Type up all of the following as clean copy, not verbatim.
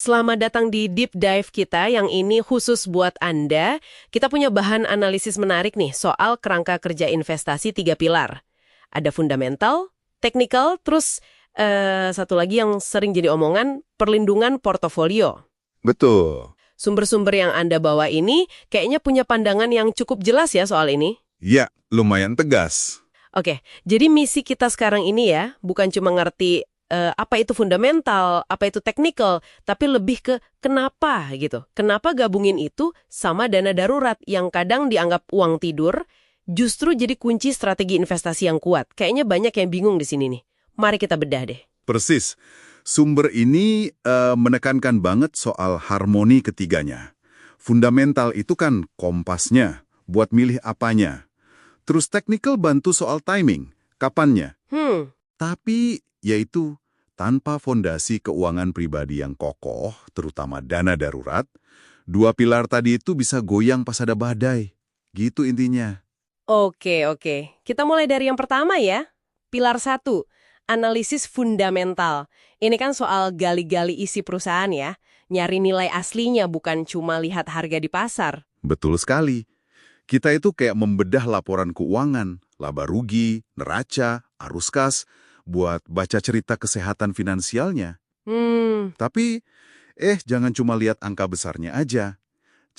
Selamat datang di Deep Dive kita yang ini khusus buat Anda. Kita punya bahan analisis menarik nih soal kerangka kerja investasi 3 pilar. Ada fundamental, technical, terus satu lagi yang sering jadi omongan, perlindungan portofolio. Betul. Sumber-sumber yang Anda bawa ini kayaknya punya pandangan yang cukup jelas ya soal ini. Ya, lumayan tegas. Oke, jadi misi kita sekarang ini ya, bukan cuma ngerti apa itu fundamental, apa itu technical, tapi lebih ke kenapa gitu. Kenapa gabungin itu sama dana darurat yang kadang dianggap uang tidur, justru jadi kunci strategi investasi yang kuat. Kayaknya banyak yang bingung di sini nih. Mari kita bedah deh. Persis. Sumber ini menekankan banget soal harmoni ketiganya. Fundamental itu kan kompasnya, buat milih apanya. Terus technical bantu soal timing, kapannya. Tapi yaitu tanpa fondasi keuangan pribadi yang kokoh, terutama dana darurat, 2 pilar tadi itu bisa goyang pas ada badai. Gitu intinya. Oke. Kita mulai dari yang pertama ya. Pilar 1, analisis fundamental. Ini kan soal gali-gali isi perusahaan ya. Nyari nilai aslinya bukan cuma lihat harga di pasar. Betul sekali. Kita itu kayak membedah laporan keuangan, laba rugi, neraca, arus kas, buat baca cerita kesehatan finansialnya. Tapi, jangan cuma lihat angka besarnya aja.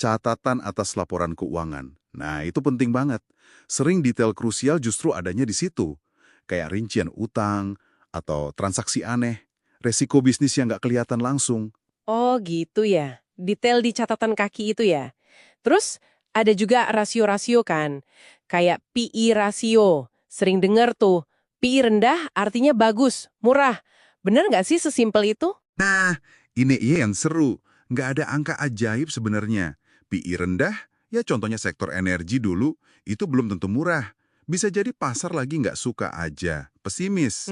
Catatan atas laporan keuangan. Nah, itu penting banget. Sering detail krusial justru adanya di situ. Kayak rincian utang, atau transaksi aneh, resiko bisnis yang nggak kelihatan langsung. Oh gitu ya. Detail di catatan kaki itu ya. Terus, ada juga rasio-rasio kan. Kayak PI rasio. Sering dengar tuh. PI rendah artinya bagus, murah. Bener nggak sih sesimpel itu? Nah, ini yang seru. Nggak ada angka ajaib sebenarnya. PI rendah, ya contohnya sektor energi dulu, itu belum tentu murah. Bisa jadi pasar lagi nggak suka aja, pesimis.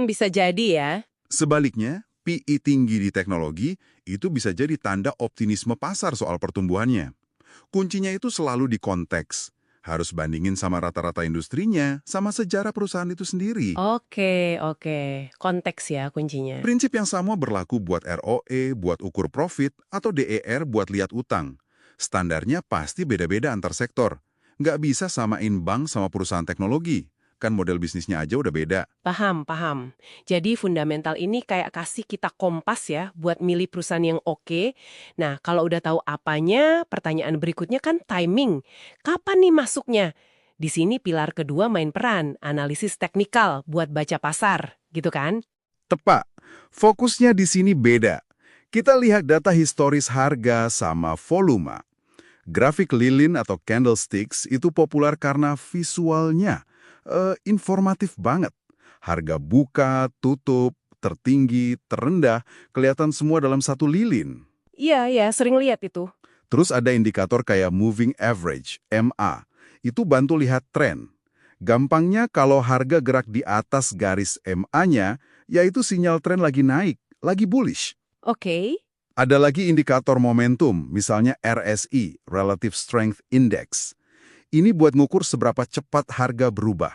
Bisa jadi ya. Sebaliknya, PI tinggi di teknologi, itu bisa jadi tanda optimisme pasar soal pertumbuhannya. Kuncinya itu selalu di konteks. Harus bandingin sama rata-rata industrinya, sama sejarah perusahaan itu sendiri. Oke. Konteks ya kuncinya. Prinsip yang sama berlaku buat ROE, buat ukur profit, atau DER buat lihat utang. Standarnya pasti beda-beda antar sektor. Nggak bisa samain bank sama perusahaan teknologi. Kan model bisnisnya aja udah beda. Paham. Jadi fundamental ini kayak kasih kita kompas ya buat milih perusahaan yang oke. Nah, kalau udah tahu apanya, pertanyaan berikutnya kan timing. Kapan nih masuknya? Di sini pilar kedua main peran, analisis teknikal buat baca pasar, gitu kan? Tepat. Fokusnya di sini beda. Kita lihat data historis harga sama volume. Grafik lilin atau candlesticks itu populer karena visualnya informatif banget. Harga buka, tutup, tertinggi, terendah, kelihatan semua dalam satu lilin. Iya, sering lihat itu. Terus ada indikator kayak moving average, MA. Itu bantu lihat tren. Gampangnya kalau harga gerak di atas garis MA-nya, yaitu sinyal tren lagi naik, lagi bullish. Oke. Ada lagi indikator momentum, misalnya RSI, Relative Strength Index. Ini buat ngukur seberapa cepat harga berubah.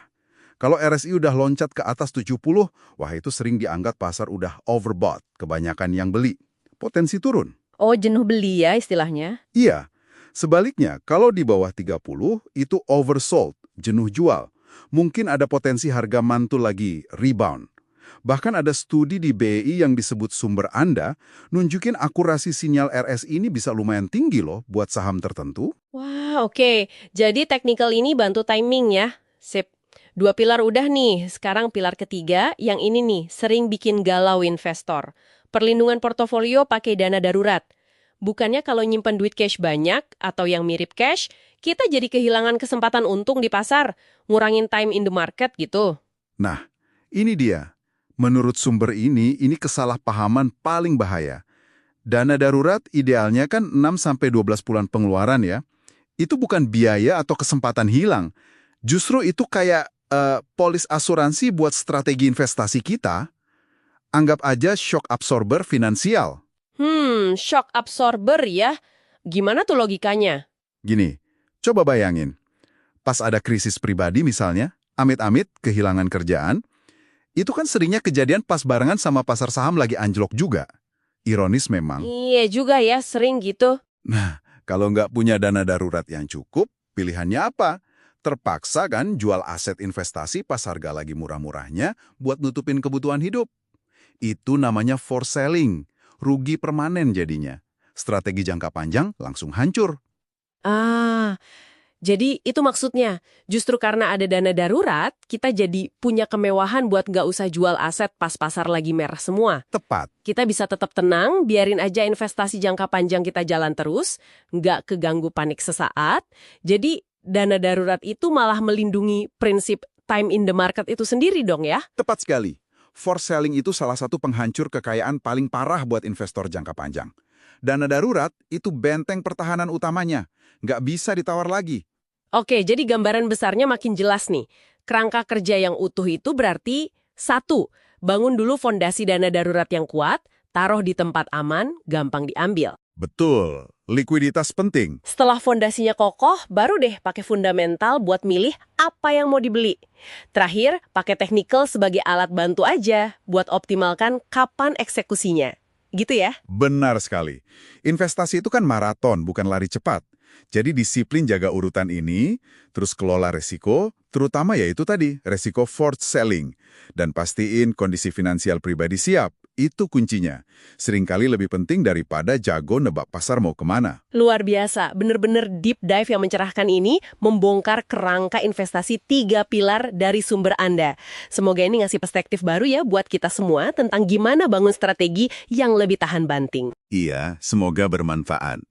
Kalau RSI udah loncat ke atas 70, wah itu sering dianggap pasar udah overbought, kebanyakan yang beli. Potensi turun. Oh, jenuh beli ya istilahnya. Iya. Sebaliknya, kalau di bawah 30, itu oversold, jenuh jual. Mungkin ada potensi harga mantul lagi, rebound. Bahkan ada studi di BI yang disebut sumber Anda, nunjukin akurasi sinyal RSI ini bisa lumayan tinggi loh buat saham tertentu. Wah, oke. Jadi technical ini bantu timing ya. Sip. 2 pilar udah nih. Sekarang pilar ketiga, yang ini nih, sering bikin galau investor. Perlindungan portofolio pakai dana darurat. Bukannya kalau nyimpen duit cash banyak atau yang mirip cash, kita jadi kehilangan kesempatan untung di pasar, ngurangin time in the market gitu. Nah, ini dia. Menurut sumber ini kesalahpahaman paling bahaya. Dana darurat idealnya kan 6-12 bulan pengeluaran ya. Itu bukan biaya atau kesempatan hilang. Justru itu kayak polis asuransi buat strategi investasi kita. Anggap aja shock absorber finansial. Shock absorber ya. Gimana tuh logikanya? Gini, coba bayangin. Pas ada krisis pribadi misalnya, amit-amit kehilangan kerjaan, itu kan seringnya kejadian pas barengan sama pasar saham lagi anjlok juga. Ironis memang. Iya juga ya, sering gitu. Nah, kalau nggak punya dana darurat yang cukup, pilihannya apa? Terpaksa kan jual aset investasi pas harga lagi murah-murahnya buat nutupin kebutuhan hidup. Itu namanya forced selling. Rugi permanen jadinya. Strategi jangka panjang langsung hancur. Ah, jadi itu maksudnya. Justru karena ada dana darurat, kita jadi punya kemewahan buat nggak usah jual aset pas pasar lagi merah semua. Tepat. Kita bisa tetap tenang, biarin aja investasi jangka panjang kita jalan terus, nggak keganggu panik sesaat. Jadi dana darurat itu malah melindungi prinsip time in the market itu sendiri dong ya? Tepat sekali. Forced selling itu salah satu penghancur kekayaan paling parah buat investor jangka panjang. Dana darurat itu benteng pertahanan utamanya. Nggak bisa ditawar lagi. Oke, jadi gambaran besarnya makin jelas nih. Kerangka kerja yang utuh itu berarti, satu, bangun dulu fondasi dana darurat yang kuat, taruh di tempat aman, gampang diambil. Betul. Likuiditas penting. Setelah fondasinya kokoh, baru deh pakai fundamental buat milih apa yang mau dibeli. Terakhir, pakai technical sebagai alat bantu aja buat optimalkan kapan eksekusinya. Gitu ya? Benar sekali. Investasi itu kan maraton, bukan lari cepat. Jadi disiplin jaga urutan ini, terus kelola resiko, terutama yaitu tadi, resiko forced selling. Dan pastiin kondisi finansial pribadi siap. Itu kuncinya. Seringkali lebih penting daripada jago nebak pasar mau kemana. Luar biasa, bener-bener deep dive yang mencerahkan ini membongkar kerangka investasi 3 pilar dari sumber Anda. Semoga ini ngasih perspektif baru ya buat kita semua tentang gimana bangun strategi yang lebih tahan banting. Iya, semoga bermanfaat.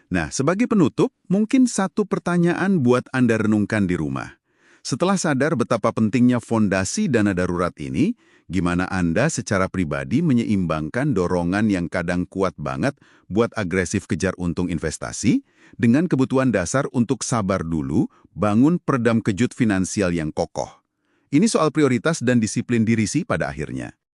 Nah, sebagai penutup, mungkin satu pertanyaan buat Anda renungkan di rumah. Setelah sadar betapa pentingnya fondasi dana darurat ini, gimana Anda secara pribadi menyeimbangkan dorongan yang kadang kuat banget buat agresif kejar untung investasi dengan kebutuhan dasar untuk sabar dulu, bangun peredam kejut finansial yang kokoh. Ini soal prioritas dan disiplin diri sih pada akhirnya.